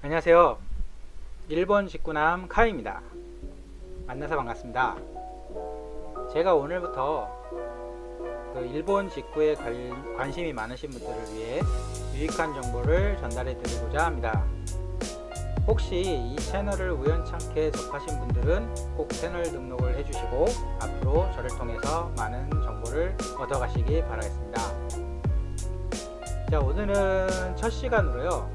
안녕하세요. 일본 직구남 카이입니다. 만나서 반갑습니다. 제가 오늘부터 일본 직구에 관심이 많으신 분들을 위해 유익한 정보를 전달해 드리고자 합니다. 혹시 이 채널을 우연찮게 접하신 분들은 꼭 채널 등록을 해주시고 앞으로 저를 통해서 많은 정보를 얻어가시기 바라겠습니다. 자, 오늘은 첫 시간으로요,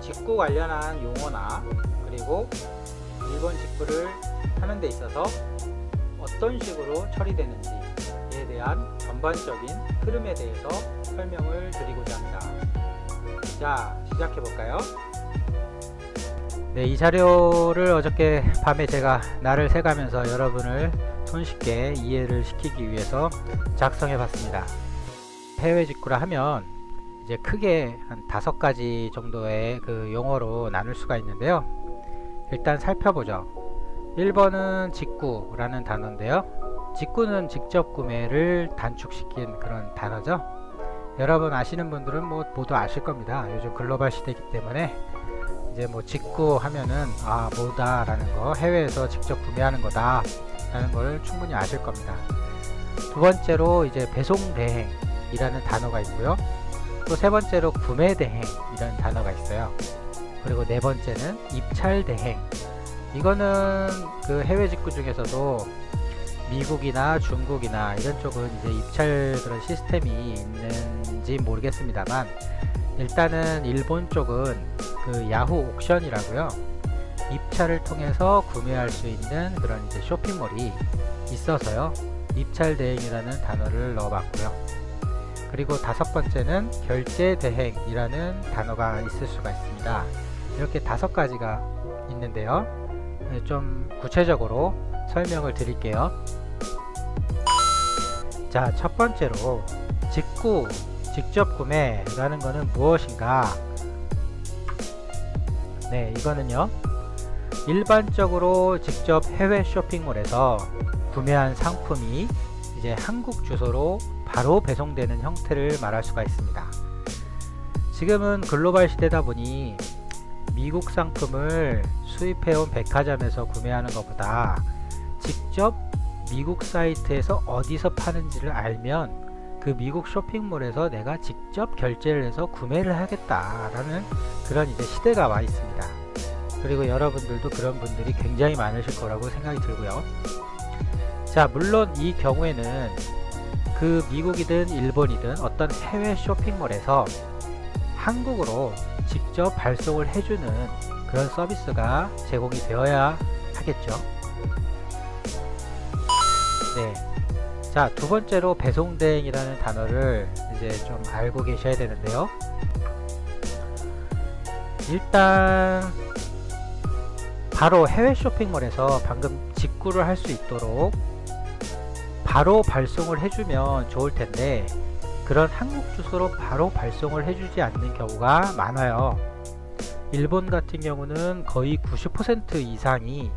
직구 관련한 용어나 그리고 일본 직구를 하는 데 있어서 어떤 식으로 처리되는지에 대한 전반적인 흐름에 대해서 설명을 드리고자 합니다. 자, 시작해 볼까요? 네, 이 자료를 어저께 밤에 제가 날을 새가면서 여러분을 손쉽게 이해를 시키기 위해서 작성해 봤습니다. 해외 직구라 하면 이제 크게 한 5가지 정도의 용어로 나눌 수가 있는데요. 일단 살펴보죠. 1번은 직구라는 단어인데요. 직구는 직접 구매를 단축시킨 그런 단어죠. 여러분 아시는 분들은 모두 아실 겁니다. 요즘 글로벌 시대이기 때문에 이제 직구 하면은 뭐다라는 거, 해외에서 직접 구매하는 거다 라는 걸 충분히 아실 겁니다. 두 번째로 이제 배송 대행이라는 단어가 있고요. 또 세 번째로 구매 대행이라는 단어가 있어요. 그리고 네 번째는 입찰 대행. 이거는 해외 직구 중에서도 미국이나 중국이나 이런 쪽은 이제 입찰 그런 시스템이 있는지 모르겠습니다만, 일단은 일본 쪽은 야후 옥션이라고요. 입찰을 통해서 구매할 수 있는 그런 이제 쇼핑몰이 있어서요. 입찰 대행이라는 단어를 넣어봤고요. 그리고 5번째는 결제 대행이라는 단어가 있을 수가 있습니다. 이렇게 5가지가 있는데요. 좀 구체적으로 설명을 드릴게요. 자, 첫 번째로 직구, 직접 구매라는 것은 무엇인가? 네, 이거는요, 일반적으로 직접 해외 쇼핑몰에서 구매한 상품이 이제 한국 주소로 바로 배송되는 형태를 말할 수가 있습니다. 지금은 글로벌 시대다 보니 미국 상품을 수입해온 백화점에서 구매하는 것보다 직접 미국 사이트에서 어디서 파는지를 알면 그 미국 쇼핑몰에서 내가 직접 결제를 해서 구매를 하겠다라는 그런 이제 시대가 와 있습니다. 그리고 여러분들도 그런 분들이 굉장히 많으실 거라고 생각이 들고요. 자, 물론 이 경우에는 미국이든 일본이든 어떤 해외 쇼핑몰에서 한국으로 직접 발송을 해주는 그런 서비스가 제공이 되어야 하겠죠. 네. 자, 두 번째로 배송대행이라는 단어를 이제 좀 알고 계셔야 되는데요. 일단 바로 해외 쇼핑몰에서 방금 직구를 할 수 있도록 바로 발송을 해주면 좋을 텐데, 그런 한국 주소로 바로 발송을 해주지 않는 경우가 많아요. 일본 같은 경우는 거의 90% 이상이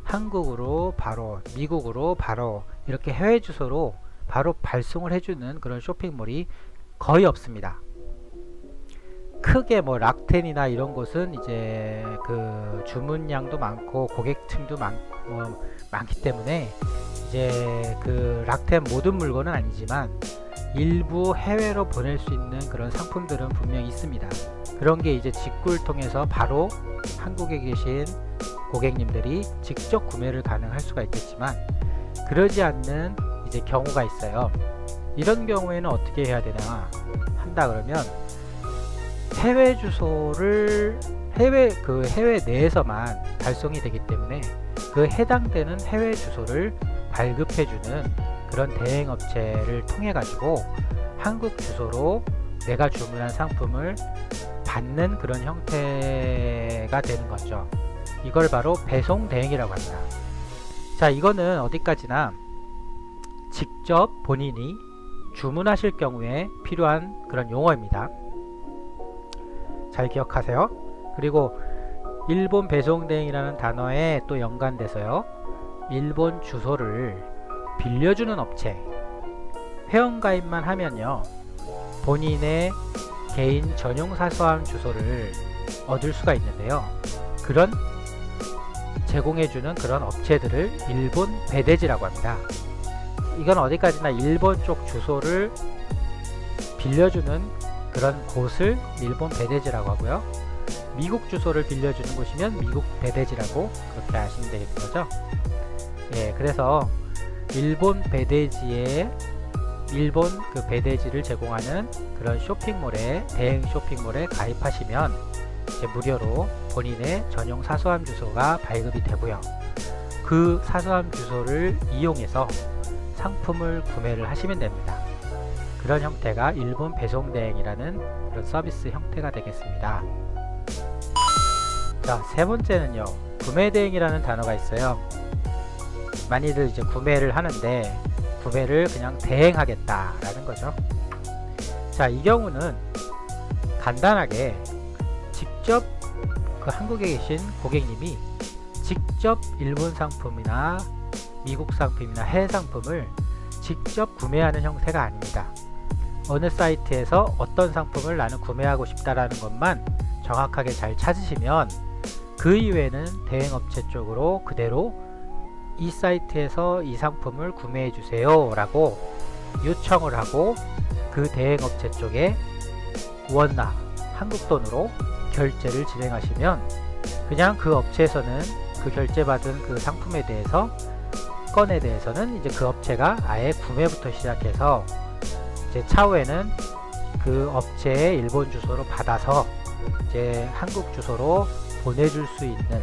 한국으로 바로, 미국으로 바로 이렇게 해외 주소로 바로 발송을 해주는 그런 쇼핑몰이 거의 없습니다. 크게 락텐이나 이런 곳은 이제 주문량도 많고 고객층도 많기 때문에 이제 락텐 모든 물건은 아니지만 일부 해외로 보낼 수 있는 그런 상품들은 분명히 있습니다. 그런 게 이제 직구를 통해서 바로 한국에 계신 고객님들이 직접 구매를 가능할 수가 있겠지만, 그러지 않는 이제 경우가 있어요. 이런 경우에는 어떻게 해야 되나 한다 그러면, 해외 주소를 해외 내에서만 발송이 되기 때문에 해당되는 해외 주소를 발급해주는 그런 대행업체를 통해 가지고 한국 주소로 내가 주문한 상품을 받는 그런 형태가 되는 거죠. 이걸 바로 배송 대행이라고 합니다. 자, 이거는 어디까지나 직접 본인이 주문하실 경우에 필요한 그런 용어입니다. 잘 기억하세요. 그리고 일본 배송 대행이라는 단어에 또 연관돼서요, 일본 주소를 빌려주는 업체, 회원가입만 하면요, 본인의 개인 전용 사서함 주소를 얻을 수가 있는데요. 그런 제공해주는 그런 업체들을 일본 배대지라고 합니다. 이건 어디까지나 일본 쪽 주소를 빌려주는 그런 곳을 일본 배대지라고 하고요. 미국 주소를 빌려주는 곳이면 미국 배대지라고 그렇게 아시면 되겠는 거죠. 예, 그래서 일본 배대지에 일본 그 배대지를 제공하는 그런 쇼핑몰에, 대행 쇼핑몰에 가입하시면 이제 무료로 본인의 전용 사소함 주소가 발급이 되고요. 그 사소함 주소를 이용해서 상품을 구매를 하시면 됩니다. 그런 형태가 일본 배송 대행이라는 그런 서비스 형태가 되겠습니다. 자, 세 번째는요, 구매 대행이라는 단어가 있어요. 많이들 이제 구매를 하는데 구매를 그냥 대행하겠다라는 거죠. 자, 이 경우는 간단하게 직접 그 한국에 계신 고객님이 직접 일본 상품이나 미국 상품이나 해외 상품을 직접 구매하는 형태가 아닙니다. 어느 사이트에서 어떤 상품을 나는 구매하고 싶다라는 것만 정확하게 잘 찾으시면 그 이외에는 대행업체 쪽으로 그대로 이 사이트에서 이 상품을 구매해 주세요 라고 요청을 하고 그 대행업체 쪽에 원화 한국 돈으로 결제를 진행하시면 그냥 그 업체에서는 그 결제받은 그 상품에 대해서 건에 대해서는 이제 그 업체가 아예 구매부터 시작해서 이제 차후에는 그 업체의 일본 주소로 받아서 이제 한국 주소로 보내줄 수 있는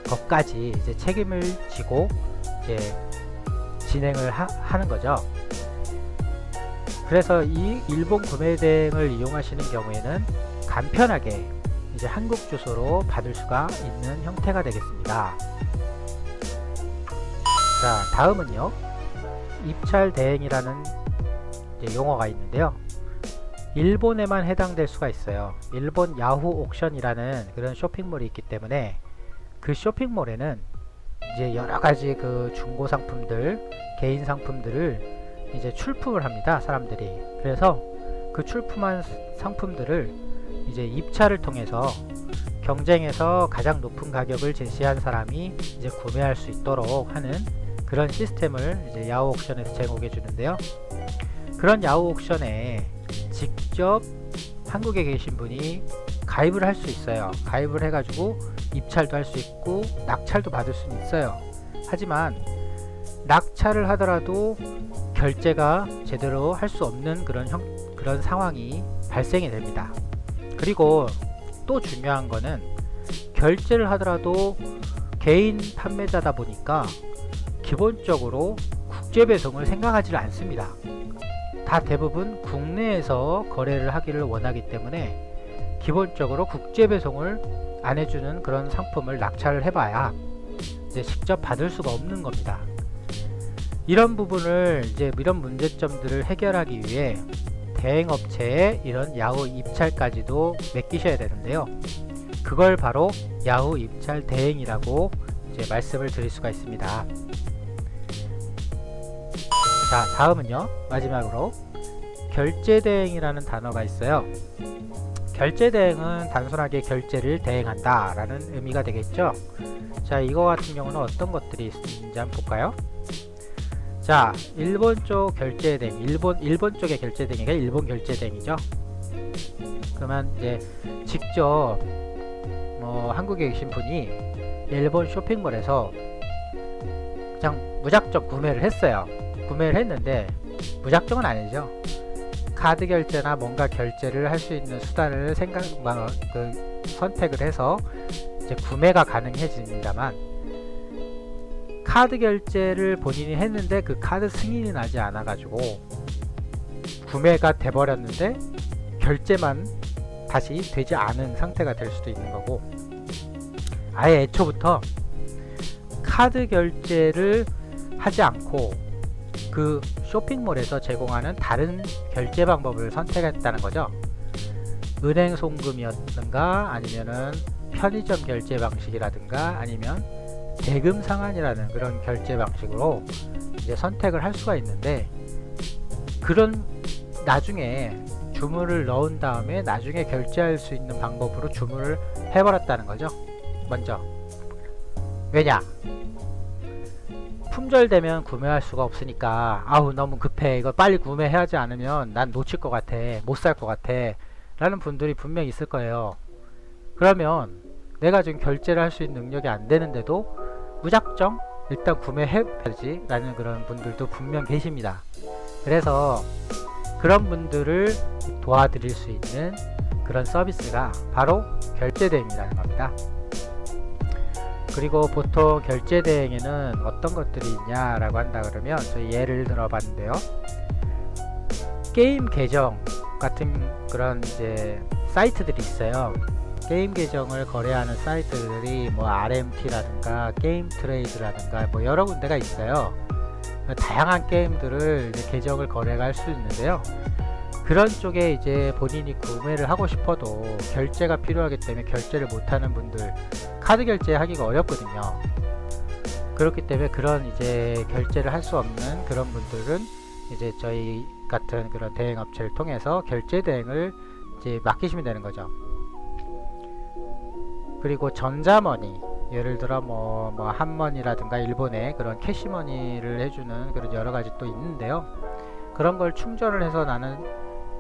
것까지 이제 책임을 지고 이제 진행을 하는 거죠. 그래서 이 일본 구매 대행을 이용하시는 경우에는 간편하게 이제 한국 주소로 받을 수가 있는 형태가 되겠습니다. 자, 다음은요, 입찰 대행이라는 이제 용어가 있는데요. 일본에만 해당될 수가 있어요. 일본 야후 옥션이라는 그런 쇼핑몰이 있기 때문에 그 쇼핑몰에는 이제 여러가지 그 중고 상품들, 개인 상품들을 이제 출품을 합니다, 사람들이. 그래서 그 출품한 상품들을 이제 입찰을 통해서 경쟁에서 가장 높은 가격을 제시한 사람이 이제 구매할 수 있도록 하는 그런 시스템을 이제 야후 옥션에서 제공해 주는데요. 그런 야후 옥션에 직접 한국에 계신 분이 가입을 할 수 있어요. 가입을 해가지고 입찰도 할 수 있고 낙찰도 받을 수는 있어요. 하지만 낙찰을 하더라도 결제가 제대로 할 수 없는 그런 상황이 발생이 됩니다. 그리고 또 중요한 거는 결제를 하더라도 개인 판매자다 보니까 기본적으로 국제 배송을 생각하지 않습니다. 다 대부분 국내에서 거래를 하기를 원하기 때문에 기본적으로 국제 배송을 안 해주는 그런 상품을 낙찰을 해봐야 이제 직접 받을 수가 없는 겁니다. 이런 부분을 이런 문제점들을 해결하기 위해 대행업체에 이런 야후 입찰까지도 맡기셔야 되는데요. 그걸 바로 야후 입찰 대행이라고 이제 말씀을 드릴 수가 있습니다. 자, 다음은요, 마지막으로 결제 대행이라는 단어가 있어요. 결제 대행은 단순하게 결제를 대행한다 라는 의미가 되겠죠. 자, 이거 같은 경우는 어떤 것들이 있는지 한번 볼까요? 자, 일본 쪽 결제 대행, 일본 쪽의 결제 대행이 일본 결제 대행이죠. 그러면 이제 직접 한국에 계신 분이 일본 쇼핑몰에서 그냥 무작정 구매를 했어요. 구매를 했는데 무작정은 아니죠. 카드 결제나 뭔가 결제를 할 수 있는 수단을 선택을 해서 이제 구매가 가능해집니다만, 카드 결제를 본인이 했는데 그 카드 승인이 나지 않아 가지고 구매가 돼 버렸는데 결제만 다시 되지 않은 상태가 될 수도 있는 거고, 아예 애초부터 카드 결제를 하지 않고 그 쇼핑몰에서 제공하는 다른 결제 방법을 선택했다는 거죠. 은행 송금이었든가 아니면은 편의점 결제 방식이라든가 아니면 대금 상환이라는 그런 결제 방식으로 이제 선택을 할 수가 있는데, 그런 나중에 주문을 넣은 다음에 나중에 결제할 수 있는 방법으로 주문을 해버렸다는 거죠. 먼저 왜냐? 품절되면 구매할 수가 없으니까 아우 너무 급해, 이거 빨리 구매하지 않으면 난 놓칠 것 같아, 못 살 것 같아 라는 분들이 분명 있을 거예요. 그러면 내가 지금 결제를 할 수 있는 능력이 안 되는데도 무작정 일단 구매해야지 라는 그런 분들도 분명 계십니다. 그래서 그런 분들을 도와드릴 수 있는 그런 서비스가 바로 결제대행이라는 겁니다. 그리고 보통 결제대행에는 어떤 것들이 있냐라고 한다 그러면 저희 예를 들어 봤는데요. 게임 계정 같은 그런 이제 사이트들이 있어요. 게임 계정을 거래하는 사이트들이 뭐 RMT라든가 게임 트레이드라든가 뭐 여러 군데가 있어요. 다양한 게임들을 이제 계정을 거래가 할 수 있는데요. 그런 쪽에 이제 본인이 구매를 하고 싶어도 결제가 필요하기 때문에 결제를 못하는 분들, 카드 결제하기가 어렵거든요. 그렇기 때문에 그런 이제 결제를 할 수 없는 그런 분들은 이제 저희 같은 그런 대행 업체를 통해서 결제 대행을 이제 맡기시면 되는 거죠. 그리고 전자머니, 예를 들어 뭐 한머니라든가 일본의 그런 캐시머니를 해주는 그런 여러 가지 또 있는데요. 그런 걸 충전을 해서 나는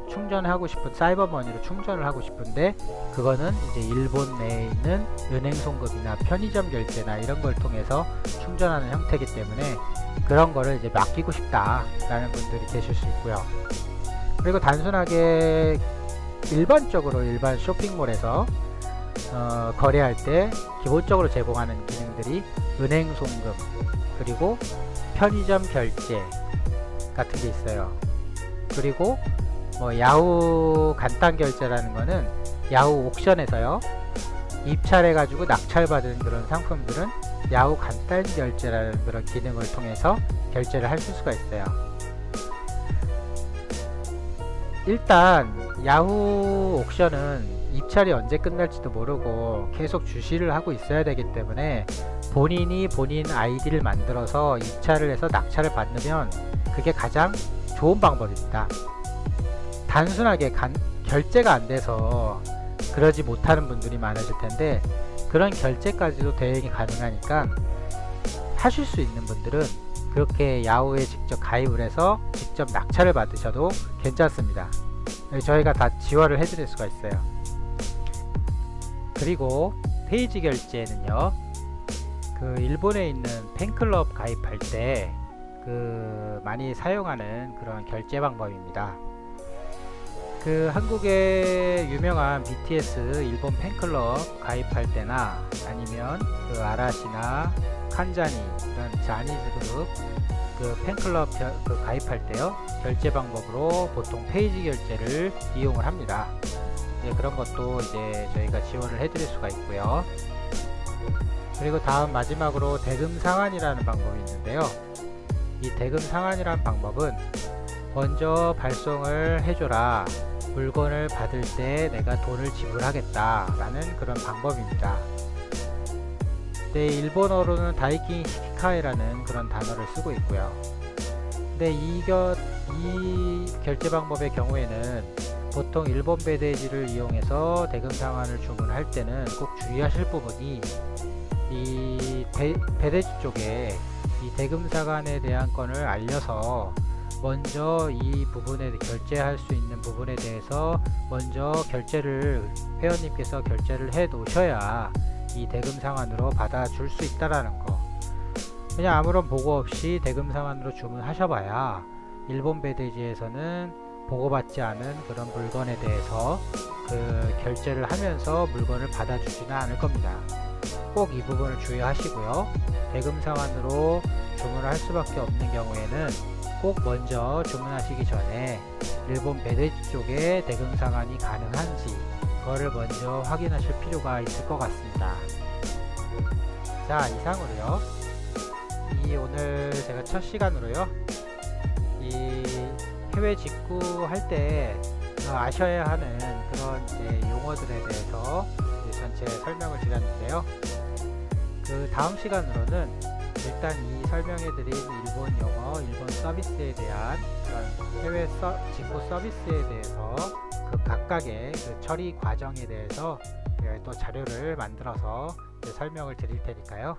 충전하고 싶은 사이버머니로 충전을 하고 싶은데 그거는 이제 일본 내에 있는 은행 송금이나 편의점 결제나 이런 걸 통해서 충전하는 형태이기 때문에 그런 거를 이제 맡기고 싶다 라는 분들이 계실 수 있고요. 그리고 단순하게 일반적으로 일반 쇼핑몰에서 거래할 때 기본적으로 제공하는 기능들이 은행 송금 그리고 편의점 결제 같은 게 있어요. 그리고 뭐 야후 간단 결제라는 거는 야후 옥션에서요 입찰해 가지고 낙찰받은 그런 상품들은 야후 간단 결제라는 그런 기능을 통해서 결제를 할 수가 있어요. 일단 야후 옥션은 입찰이 언제 끝날지도 모르고 계속 주시를 하고 있어야 되기 때문에 본인이 본인 아이디를 만들어서 입찰을 해서 낙찰을 받으면 그게 가장 좋은 방법입니다. 단순하게 결제가 안 돼서 그러지 못하는 분들이 많으실 텐데 그런 결제까지도 대행이 가능하니까 하실 수 있는 분들은 그렇게 야후에 직접 가입을 해서 직접 낙찰을 받으셔도 괜찮습니다. 저희가 다 지원을 해드릴 수가 있어요. 그리고 페이지 결제는요, 그 일본에 있는 팬클럽 가입할 때 그 많이 사용하는 그런 결제 방법입니다. 그 한국의 유명한 BTS 일본 팬클럽 가입할 때나 아니면 그 아라시나 칸자니 이런 자니즈 그룹 그 팬클럽 그 가입할 때요 결제 방법으로 보통 페이지 결제를 이용을 합니다. 네, 그런 것도 이제 저희가 지원을 해드릴 수가 있고요. 그리고 다음 마지막으로 대금 상환이라는 방법이 있는데요. 이 대금 상환이라는 방법은 먼저 발송을 해줘라, 물건을 받을 때 내가 돈을 지불하겠다 라는 그런 방법입니다. 네, 일본어로는 다이킨 히키카이라는 그런 단어를 쓰고 있고요. 근데 이 결제 방법의 경우에는 보통 일본 배대지를 이용해서 대금 상환을 주문할 때는 꼭 주의하실 부분이 이 배대지 쪽에 이 대금 상환에 대한 건을 알려서 먼저 이 부분에 결제할 수 있는 부분에 대해서 먼저 회원님께서 결제를 해 놓으셔야 이 대금 상환으로 받아줄 수 있다라는 거. 그냥 아무런 보고 없이 대금 상환으로 주문하셔봐야 일본 배대지에서는 보고받지 않은 그런 물건에 대해서 그 결제를 하면서 물건을 받아주지는 않을 겁니다. 꼭 이 부분을 주의하시고요. 대금 상환으로 주문을 할 수밖에 없는 경우에는 꼭 먼저 주문하시기 전에 일본 배대지 쪽에 대금 상환이 가능한지 그거를 먼저 확인하실 필요가 있을 것 같습니다. 자, 이상으로요. 오늘 제가 첫 시간으로요. 이 해외 직구할 때 아셔야 하는 그런 이제 용어들에 대해서 이제 전체 설명을 드렸는데요. 그 다음 시간으로는 일단 이 설명해드린 일본 영어, 일본 서비스에 대한 그런 해외 직구 서비스에 대해서 그 각각의 그 처리 과정에 대해서 또 자료를 만들어서 설명을 드릴 테니까요.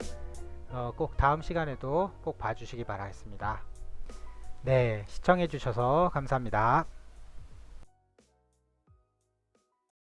꼭 다음 시간에도 꼭 봐주시기 바라겠습니다. 네, 시청해 주셔서 감사합니다.